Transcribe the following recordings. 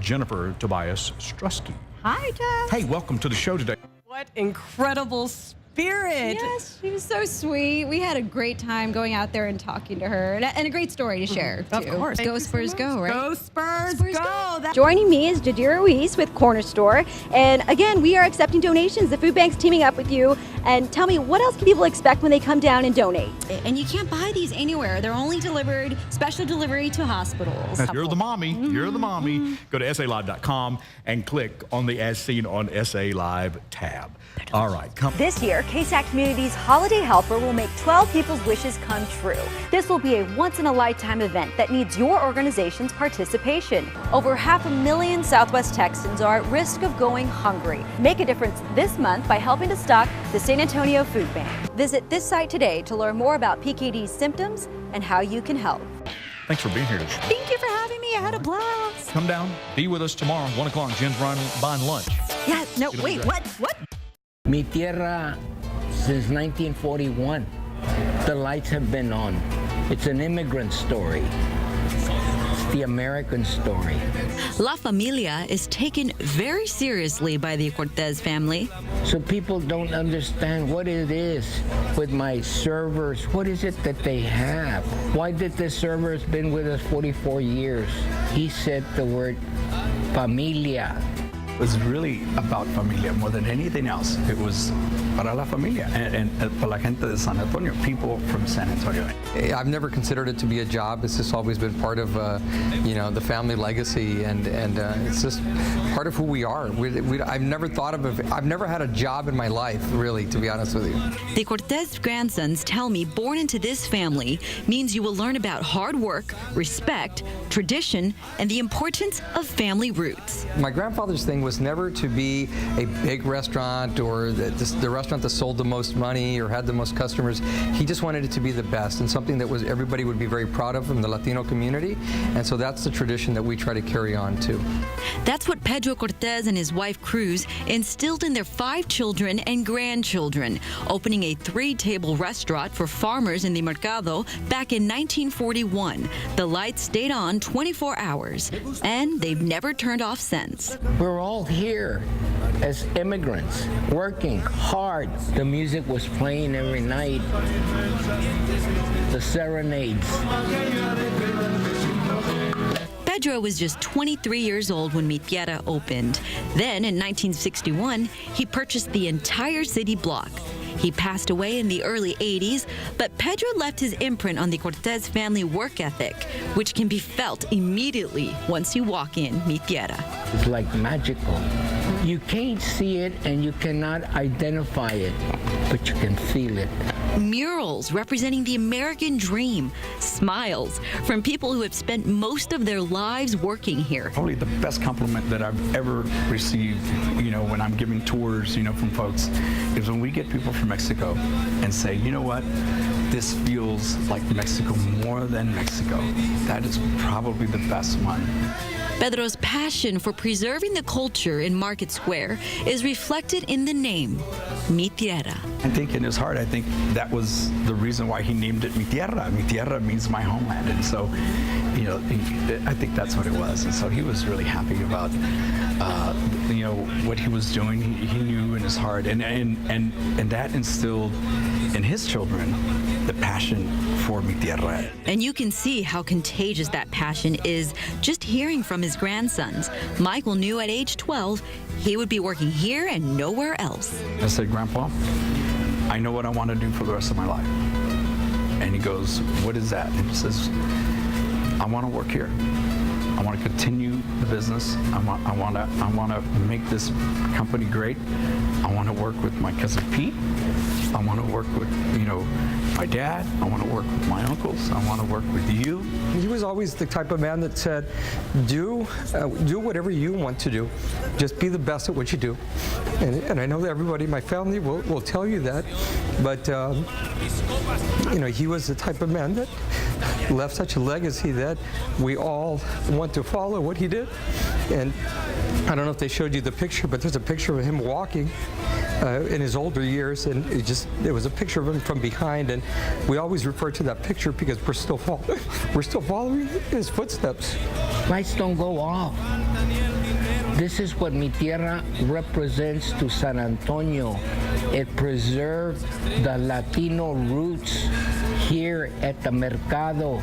Jennifer Tobias Strusky. Hi, Jeff. Hey, welcome to the show today. What incredible spirit. Yes, she was so sweet. We had a great time going out there and talking to her, and a great story to share, too. Of course. Go Spurs, go, right? Go Spurs, Spurs, go. Joining me is Jadira Ruiz with Corner Store. And again, we are accepting donations. The food bank's teaming up with you. And tell me, what else can people expect when they come down and donate? And you can't buy these anywhere. They're only delivered, special delivery to hospitals. You're the mommy. You're the mommy. Go to SALive.com and click on the As Seen on SA Live tab. All right, come. This year, KSAC Community's Holiday Helper will make 12 people's wishes come true. This will be a once-in-a-lifetime event that needs your organization's participation. Over 500,000 Southwest Texans are at risk of going hungry. Make a difference this month by helping to stock the San Antonio Food Bank. Visit this site today to learn more about PKD's symptoms and how you can help. Thanks for being here today. Thank you for having me. I had a blast. Come down, be with us tomorrow, 1 o'clock. Jen's buying lunch. Yeah, no, It'll be wait, great. what? Mi Tierra, since 1941, the lights have been on. It's an immigrant story. It's the American story. La Familia is taken very seriously by the Cortez family. So people don't understand what it is with my servers. What is it that they have? Why did this server has been with us 44 years? He said the word familia. It was really about familia more than anything else. It was para la familia and para la gente de San Antonio, people from San Antonio. I've never considered it to be a job. It's just always been part of, the family legacy, and it's just part of who we are. I've never thought of it. I've never had a job in my life, really, to be honest with you. The Cortez grandsons tell me born into this family means you will learn about hard work, respect, tradition, and the importance of family roots. My grandfather's thing was never to be a big restaurant or the restaurant that sold the most money or had the most customers. He just wanted it to be the best and something that was everybody would be very proud of in the Latino community. And so that's the tradition that we try to carry on too. That's what Pedro Cortez and his wife Cruz instilled in their 5 children and grandchildren, opening a 3-table restaurant for farmers in the Mercado back in 1941. The lights stayed on 24 hours, and they've never turned off since. We're all here as immigrants, working hard. The music was playing every night. The serenades. Pedro was just 23 years old when Mi Tierra opened. Then, in 1961, he purchased the entire city block. He passed away in the early 80s, but Pedro left his imprint on the Cortez family work ethic, which can be felt immediately once you walk in Mi Tierra. It's like magical. You can't see it and you cannot identify it, but you can feel it. Murals representing the American dream, smiles from people who have spent most of their lives working here. Probably the best compliment that I've ever received, when I'm giving tours, from folks, is when we get people from Mexico and say, you know what, this feels like Mexico more than Mexico. That is probably the best one. Pedro's passion for preserving the culture in Market Square is reflected in the name, Mi Tierra. I think in his heart, I think that was the reason why he named it Mi Tierra. Mi Tierra means my homeland. And so, I think that's what it was. And so he was really happy about, what he was doing. He knew in his heart. And that instilled in his children the passion for Mi Tierra. And you can see how contagious that passion is just hearing from his grandsons. Michael knew at age 12 he would be working here and nowhere else. I said, Grandpa, I know what I want to do for the rest of my life. And he goes, what is that? And he says, I want to work here. I want to continue the business. I want to make this company great. I want to work with my cousin Pete. I want to work with, my dad. I want to work with my uncles. I want to work with you. He was always the type of man that said, do whatever you want to do. Just be the best at what you do. And I know that everybody in my family will tell you that. But, he was the type of man that left such a legacy that we all want to follow what he did. And I don't know if they showed you the picture, but there's a picture of him walking in his older years, and it was a picture of him from behind, and we always refer to that picture because we're still following his footsteps. Lights don't go off. This is what Mi Tierra represents to San Antonio. It preserved the Latino roots here at the Mercado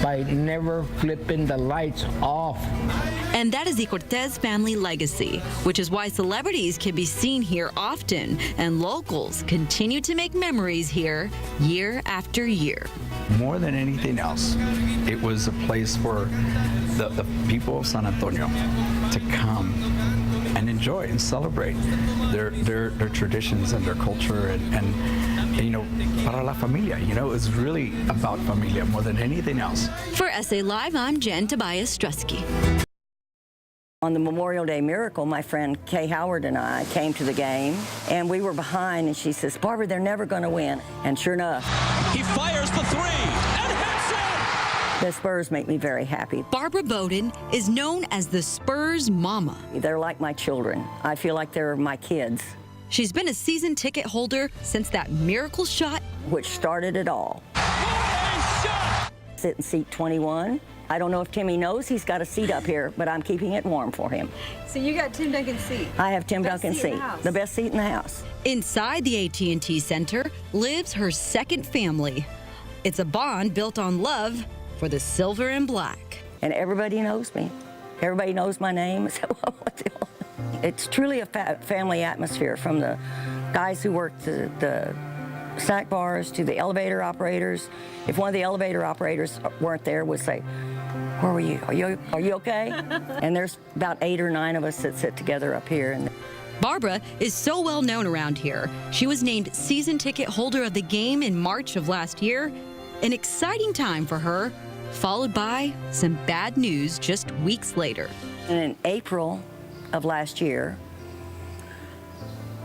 by never flipping the lights off. And that is the Cortez family legacy, which is why celebrities can be seen here often and locals continue to make memories here year after year. More than anything else, it was a place for the people of San Antonio to come and enjoy and celebrate their traditions and their culture and you know, para la familia, you know, it's really about familia more than anything else. For SA Live, I'm Jen Tobias Strusky. On the Memorial Day Miracle, my friend Kay Howard and I came to the game, and we were behind, and she says, Barbara, they're never going to win. And sure enough, he fires the three and hits it! The Spurs make me very happy. Barbara Bowden is known as the Spurs Mama. They're like my children. I feel like they're my kids. She's been a season ticket holder since that miracle shot, which started it all. Sit in seat 21. I don't know if Timmy knows he's got a seat up here, but I'm keeping it warm for him. So you got Tim Duncan's seat. I have Tim Duncan's seat, the best seat in the house. Inside the AT&T Center lives her second family. It's a bond built on love for the silver and black. And everybody knows me. Everybody knows my name. It's truly a family atmosphere, from the guys who work the snack bars to the elevator operators. If one of the elevator operators weren't there, would say, where were you? Are you okay? And there's about 8 or 9 of us that sit together up here. And Barbara is so well known around here. She was named season ticket holder of the game in March of last year. An exciting time for her, followed by some bad news just weeks later. And in April of last year,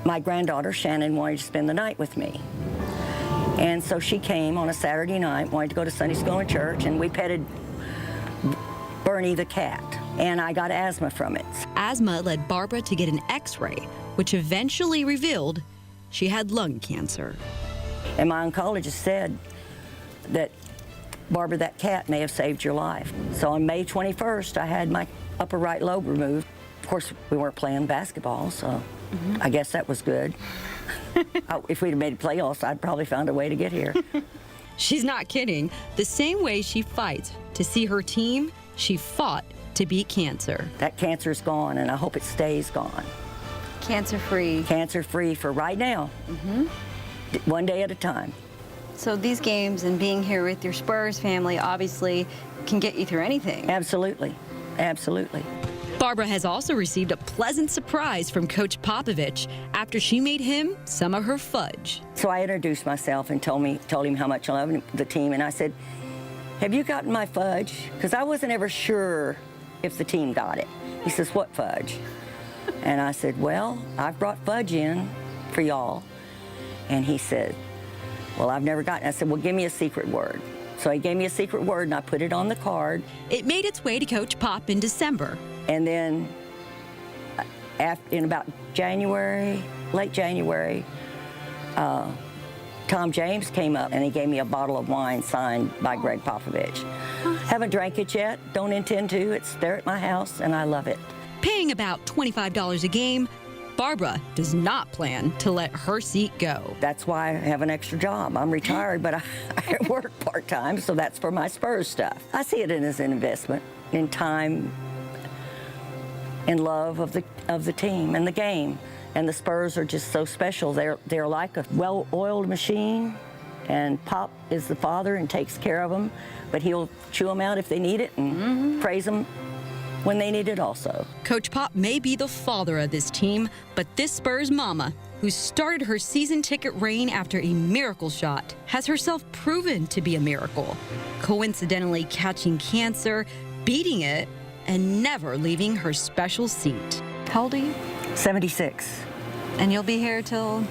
my granddaughter Shannon wanted to spend the night with me. And so she came on a Saturday night, wanted to go to Sunday school and church, and we petted Bernie the cat, and I got asthma from it. Asthma led Barbara to get an x-ray, which eventually revealed she had lung cancer. And my oncologist said that, Barbara, that cat may have saved your life. So on May 21st, I had my upper right lobe removed. Of course, we weren't playing basketball, so I guess that was good. If we'd have made playoffs, I'd probably found a way to get here. She's not kidding. The same way she fights to see her team, she fought to beat cancer. That cancer's gone, and I hope it stays gone. Cancer-free. Cancer-free for right now. One day at a time. So these games and being here with your Spurs family obviously can get you through anything. Absolutely. Absolutely. Barbara has also received a pleasant surprise from Coach Popovich after she made him some of her fudge. So I introduced myself and told him how much I loved the team, and I said, have you gotten my fudge? Because I wasn't ever sure if the team got it. He says, what fudge? And I said, well, I've brought fudge in for y'all. And he said, well, I've never gotten it. I said, well, give me a secret word. So he gave me a secret word, and I put it on the card. It made its way to Coach Pop in December. And then in about January, late January, Tom James came up and he gave me a bottle of wine signed by Greg Popovich. Haven't drank it yet, don't intend to. It's there at my house, and I love it. Paying about $25 a game, Barbara does not plan to let her seat go. That's why I have an extra job. I'm retired, but I work part-time, so that's for my Spurs stuff. I see it as an investment in time and love of the team and the game. And the Spurs are just so special. They're like a well-oiled machine, and Pop is the father and takes care of them, but he'll chew them out if they need it and praise them when they need it also. Coach Pop may be the father of this team, but this Spurs mama, who started her season ticket reign after a miracle shot, has herself proven to be a miracle, coincidentally catching cancer, beating it, and never leaving her special seat. How old are you? 76. And you'll be here till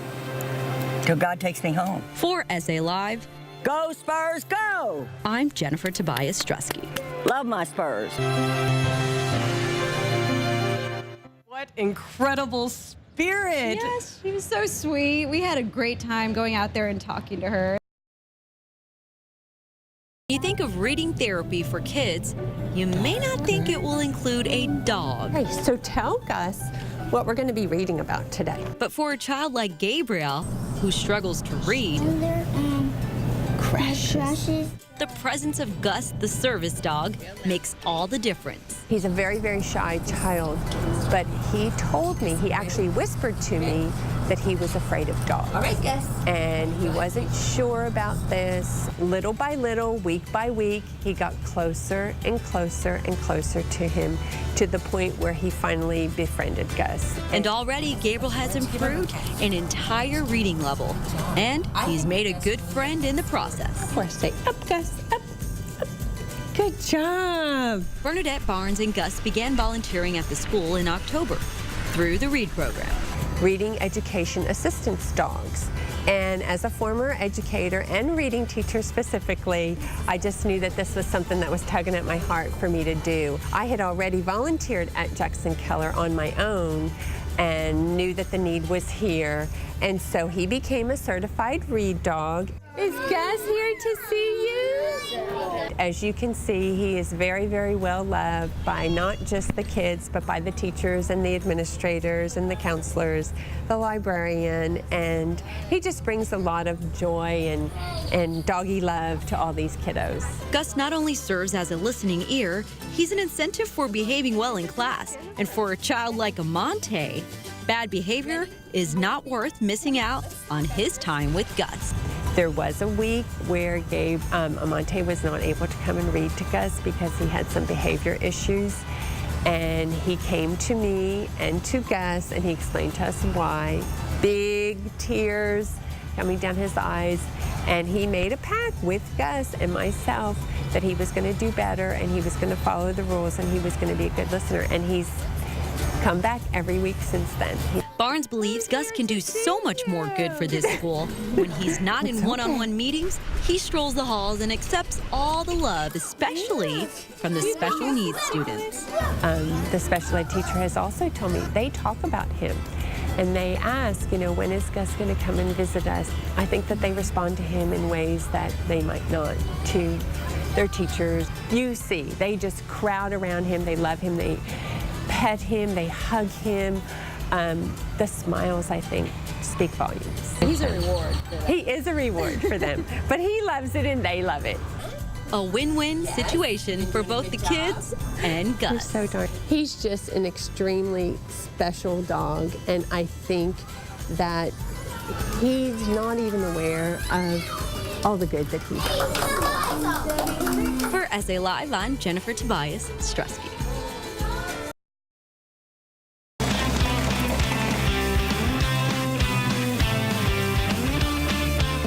God takes me home. For SA Live, Go Spurs, go! I'm Jennifer Tobias Strusky. Love my Spurs. What incredible spirit. Yes, she was so sweet. We had a great time going out there and talking to her. You think of reading therapy for kids, you may not think it will include a dog. Hey, so tell Gus what we're going to be reading about today. But for a child like Gabriel, who struggles to read, Crashes. the presence of Gus, the service dog, makes all the difference. He's a very, very shy child, but he told me, he actually whispered to me that he was afraid of dogs. All right, Gus. And he wasn't sure about this. Little by little, week by week, he got closer and closer and closer to him, to the point where he finally befriended Gus. And already Gabriel has improved an entire reading level. And he's made a good friend in the process. Of course, say, up, Gus, up, up. Good job. Bernadette Barnes and Gus began volunteering at the school in October through the READ program. Reading Education Assistance Dogs. And as a former educator and reading teacher specifically, I just knew that this was something that was tugging at my heart for me to do. I had already volunteered at Jackson Keller on my own and knew that the need was here. And so he became a certified READ dog. Is Gus here to see you? As you can see, he is very, very well loved by not just the kids, but by the teachers and the administrators and the counselors, the librarian, and he just brings a lot of joy and doggy love to all these kiddos. Gus not only serves as a listening ear, he's an incentive for behaving well in class. And for a child like Amante, bad behavior is not worth missing out on his time with Gus. There was a week where Amante was not able to come and read to Gus because he had some behavior issues. And he came to me and to Gus and he explained to us why. Big tears coming down his eyes. And he made a pact with Gus and myself that he was going to do better and he was going to follow the rules and he was going to be a good listener. And he's come back every week since then. Barnes believes Gus can do so much more good for this school. When he's not in one-on-one meetings, he strolls the halls and accepts all the love, especially from the special needs students. The special ed teacher has also told me they talk about him. And they ask, when is Gus going to come and visit us? I think that they respond to him in ways that they might not to their teachers. You see, they just crowd around him. They love him. They pet him. They hug him. The smiles, I think, speak volumes. He's a reward for them. He is a reward for them, but he loves it and they love it. A win-win situation for both the kids and Gus. You're so darn. He's just an extremely special dog, and I think that he's not even aware of all the good that he does. For SA Live, I'm Jennifer Tobias Strusky.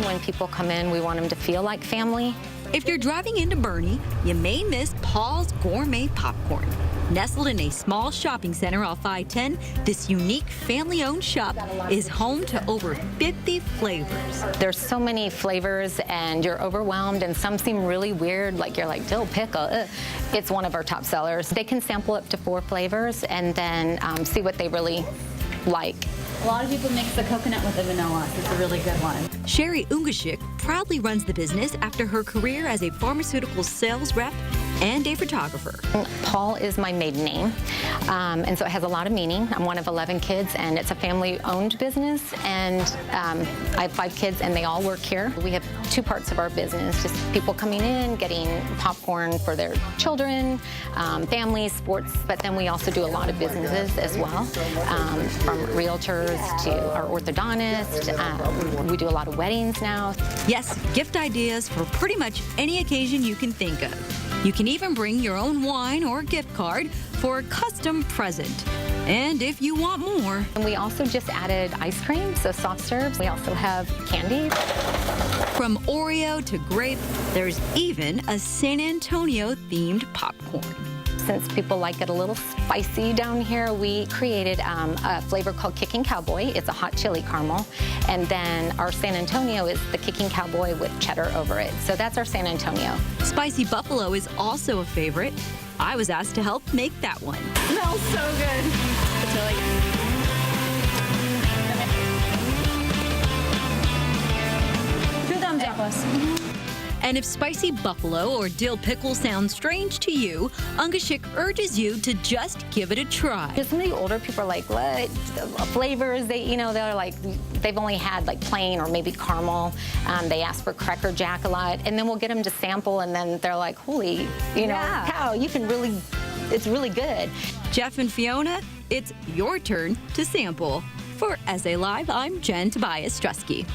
When people come in, we want them to feel like family. If you're driving into Boerne, you may miss Paul's Gourmet Popcorn. Nestled in a small shopping center off I-10, this unique family-owned shop is home to over 50 flavors. There's so many flavors and you're overwhelmed and some seem really weird, like you're like, dill pickle. It's one of our top sellers. They can sample up to 4 flavors and then see what they really like. A lot of people mix the coconut with the vanilla. It's a really good one. Sherry Ungashik proudly runs the business after her career as a pharmaceutical sales rep and a photographer. Paul is my maiden name, and so it has a lot of meaning. I'm one of 11 kids, and it's a family-owned business, and I have 5 kids, and they all work here. We have 2 parts of our business, just people coming in, getting popcorn for their children, families, sports, but then we also do a lot of businesses as well, from realtors to our orthodontist. We do a lot of weddings now. Yes, gift ideas for pretty much any occasion you can think of. You can even bring your own wine or gift card for a custom present. And if you want more. And we also just added ice cream, so soft serves. We also have candy. From Oreo to grape, there's even a San Antonio themed popcorn. Since people like it a little spicy down here, we created a flavor called Kicking Cowboy. It's a hot chili caramel. And then our San Antonio is the Kicking Cowboy with cheddar over it. So that's our San Antonio. Spicy buffalo is also a favorite. I was asked to help make that one. Smells so good. It's really good. 2 thumbs up us. And if spicy buffalo or dill pickle sounds strange to you, Ungashik urges you to just give it a try. Because some of the older people are like, what flavors? They're like, they've only had like plain or maybe caramel. They ask for Cracker Jack a lot, and then we'll get them to sample, and then they're like, holy, cow, it's really good. Jeff and Fiona, it's your turn to sample. For SA Live, I'm Jen Tobias Strusky.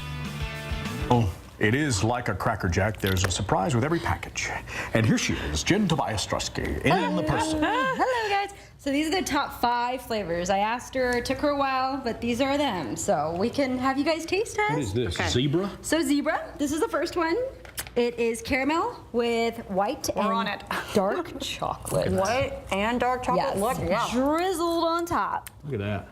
Oh, it is like a Cracker Jack. There's a surprise with every package. And here she is, Jen Tobias Strusky, in the person. Hello, guys. So these are the top 5 flavors. I asked her, it took her a while, but these are them. So we can have you guys taste test. What is this, zebra? So zebra, this is the first one. It is caramel with white and dark chocolate. White and dark chocolate? Yes, drizzled on top. Look at that.